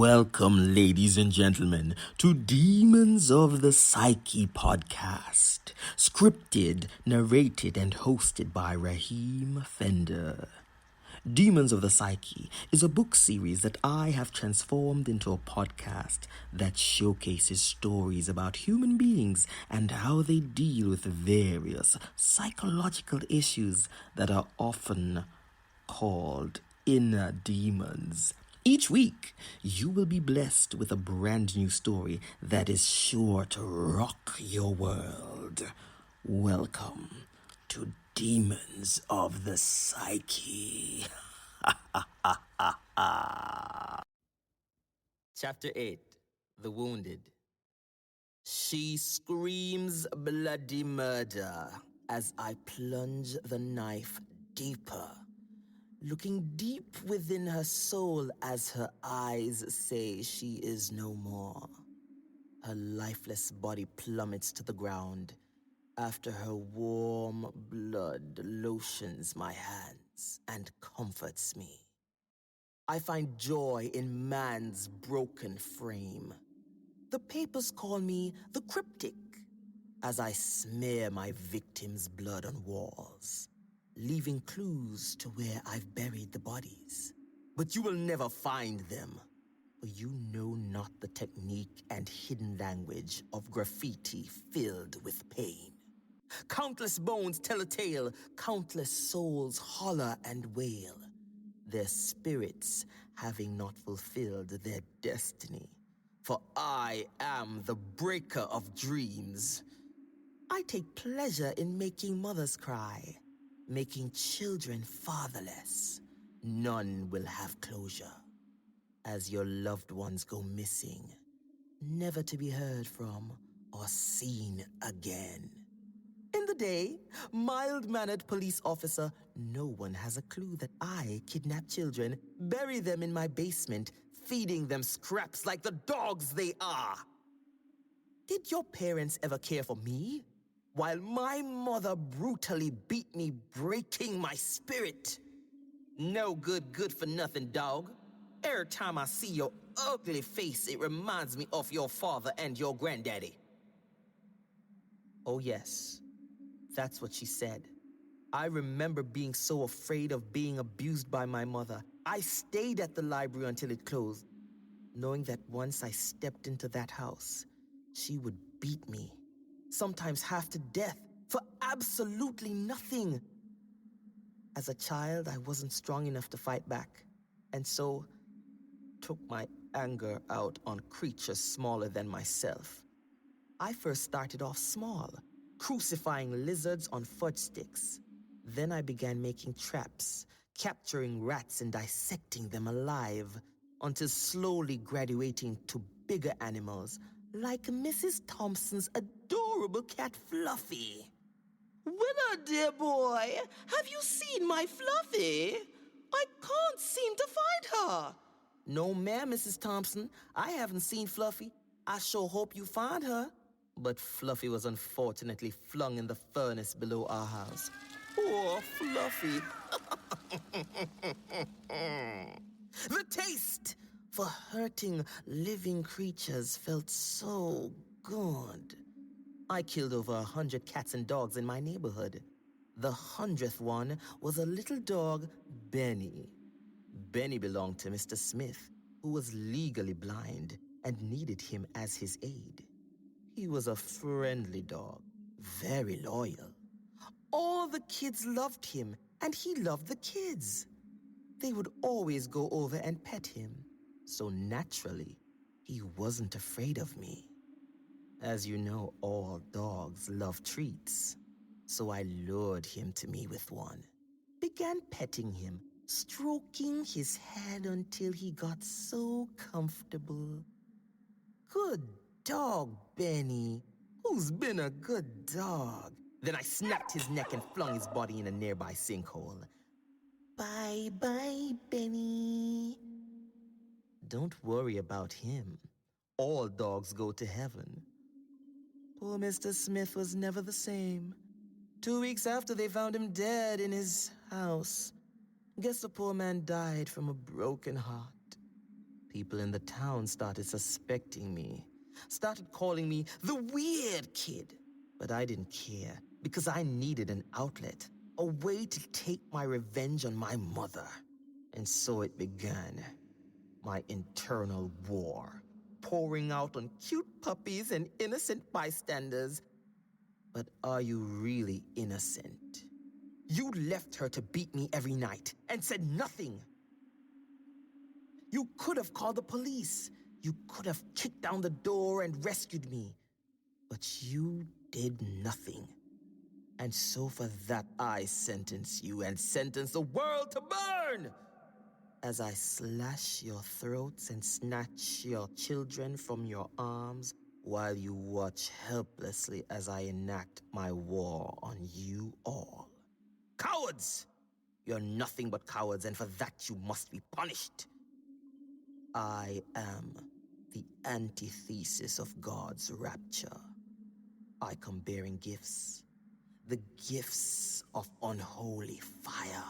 Welcome, ladies and gentlemen, to Demons of the Psyche podcast, scripted, narrated, and hosted by Raheem Fender. Demons of the Psyche is a book series that I have transformed into a podcast that showcases stories about human beings and how they deal with various psychological issues that are often called inner demons. Each week, you will be blessed with a brand new story that is sure to rock your world. Welcome to Demons of the Psyche. Chapter 8, The Wounded. She screams bloody murder as I plunge the knife deeper, looking deep within her soul as her eyes say she is no more. Her lifeless body plummets to the ground after her warm blood lotions my hands and comforts me. I find joy in man's broken frame. The papers call me the cryptic as I smear my victim's blood on walls, leaving clues to where I've buried the bodies. But you will never find them, for you know not the technique and hidden language of graffiti filled with pain. Countless bones tell a tale, countless souls holler and wail, their spirits having not fulfilled their destiny. For I am the breaker of dreams. I take pleasure in making mothers cry, making children fatherless. None will have closure as your loved ones go missing, never to be heard from or seen again. In the day, mild-mannered police officer, no one has a clue that I kidnap children, bury them in my basement, feeding them scraps like the dogs they are. Did your parents ever care for me? While my mother brutally beat me, breaking my spirit. No good for nothing, dog. Every time I see your ugly face, it reminds me of your father and your granddaddy. Oh yes, that's what she said. I remember being so afraid of being abused by my mother. I stayed at the library until it closed, knowing that once I stepped into that house, she would beat me, sometimes half to death, for absolutely nothing. As a child, I wasn't strong enough to fight back, and so took my anger out on creatures smaller than myself. I first started off small, crucifying lizards on fudge sticks. Then I began making traps, capturing rats and dissecting them alive, until slowly graduating to bigger animals, like Mrs. Thompson's adorable cat Fluffy. Winner, dear boy, have you seen my Fluffy? I can't seem to find her. No, ma'am, Mrs. Thompson. I haven't seen Fluffy. I sure hope you find her. But Fluffy was unfortunately flung in the furnace below our house. Poor Fluffy. The taste for hurting living creatures felt so good. I killed over 100 cats and dogs in my neighborhood. The 100th one was a little dog, Benny. Benny belonged to Mr. Smith, who was legally blind and needed him as his aide. He was a friendly dog, very loyal. All the kids loved him, and he loved the kids. They would always go over and pet him, so naturally, he wasn't afraid of me. As you know, all dogs love treats, so I lured him to me with one. Began petting him, stroking his head until he got so comfortable. Good dog, Benny. Who's been a good dog? Then I snapped his neck and flung his body in a nearby sinkhole. Bye-bye, Benny. Don't worry about him. All dogs go to heaven. Poor Mr. Smith was never the same. 2 weeks after they found him dead in his house. Guess the poor man died from a broken heart. People in the town started suspecting me, started calling me the weird kid. But I didn't care because I needed an outlet, a way to take my revenge on my mother. And so it began, my internal war, pouring out on cute puppies and innocent bystanders. But are you really innocent? You left her to beat me every night and said nothing. You could have called the police. You could have kicked down the door and rescued me. But you did nothing. And so for that, I sentence you and sentence the world to burn! As I slash your throats and snatch your children from your arms while you watch helplessly as I enact my war on you all. Cowards! You're nothing but cowards, and for that you must be punished. I am the antithesis of God's rapture. I come bearing gifts, the gifts of unholy fire.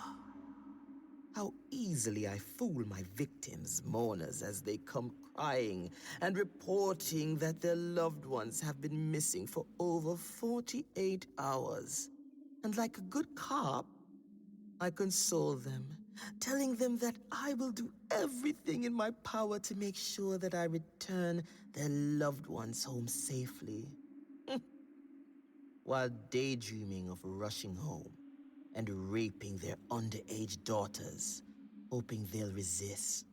How easily I fool my victims, mourners, as they come crying and reporting that their loved ones have been missing for over 48 hours. And like a good cop, I console them, telling them that I will do everything in my power to make sure that I return their loved ones home safely. While daydreaming of rushing home and raping their underage daughters, hoping they'll resist.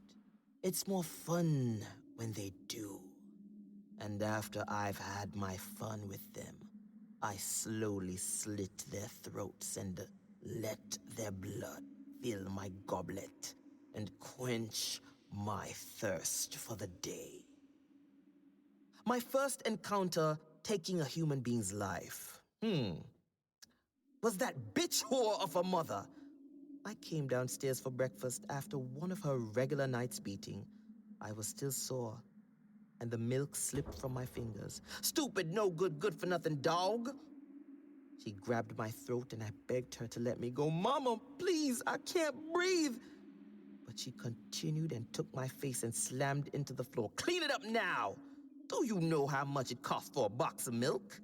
It's more fun when they do. And after I've had my fun with them, I slowly slit their throats and let their blood fill my goblet and quench my thirst for the day. My first encounter taking a human being's life. Was that bitch whore of a mother. I came downstairs for breakfast after one of her regular nights beating. I was still sore, and the milk slipped from my fingers. Stupid, no good, good-for-nothing dog. She grabbed my throat and I begged her to let me go. Mama, please, I can't breathe. But she continued and took my face and slammed into the floor. Clean it up now! Do you know how much it costs for a box of milk?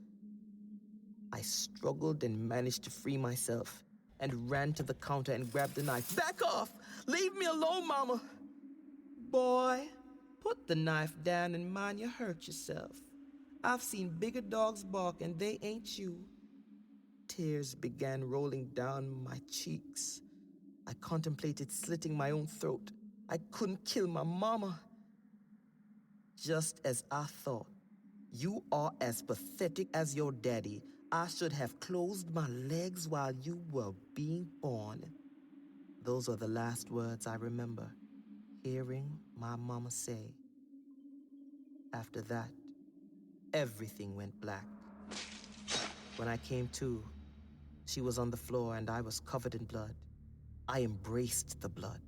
I struggled and managed to free myself and ran to the counter and grabbed the knife. Back off! Leave me alone, Mama! Boy, put the knife down and mind you hurt yourself. I've seen bigger dogs bark and they ain't you. Tears began rolling down my cheeks. I contemplated slitting my own throat. I couldn't kill my mama. Just as I thought, you are as pathetic as your daddy. I should have closed my legs while you were being born. Those are the last words I remember hearing my mama say. After that, everything went black. When I came to, she was on the floor and I was covered in blood. I embraced the blood.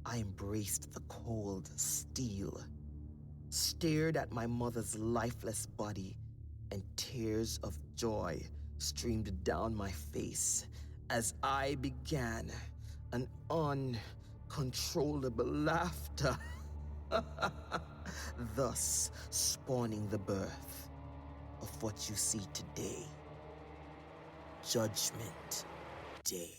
I embraced the cold steel, stared at my mother's lifeless body, and tears of joy streamed down my face as I began an uncontrollable laughter, thus spawning the birth of what you see today, Judgment Day.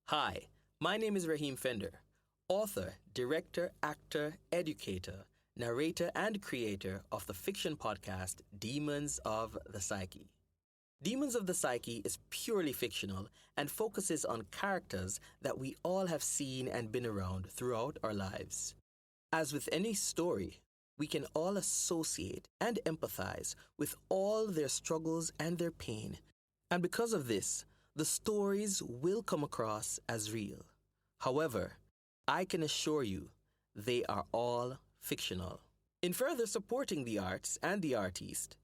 Hi, my name is Raheem Fender, author, director, actor, educator, narrator, and creator of the fiction podcast Demons of the Psyche. Demons of the Psyche is purely fictional and focuses on characters that we all have seen and been around throughout our lives. As with any story, we can all associate and empathize with all their struggles and their pain. And because of this, the stories will come across as real. However, I can assure you, they are all fictional. In further supporting the arts and the artiste,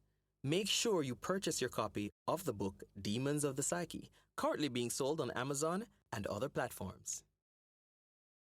make sure you purchase your copy of the book Demons of the Psyche, currently being sold on Amazon and other platforms.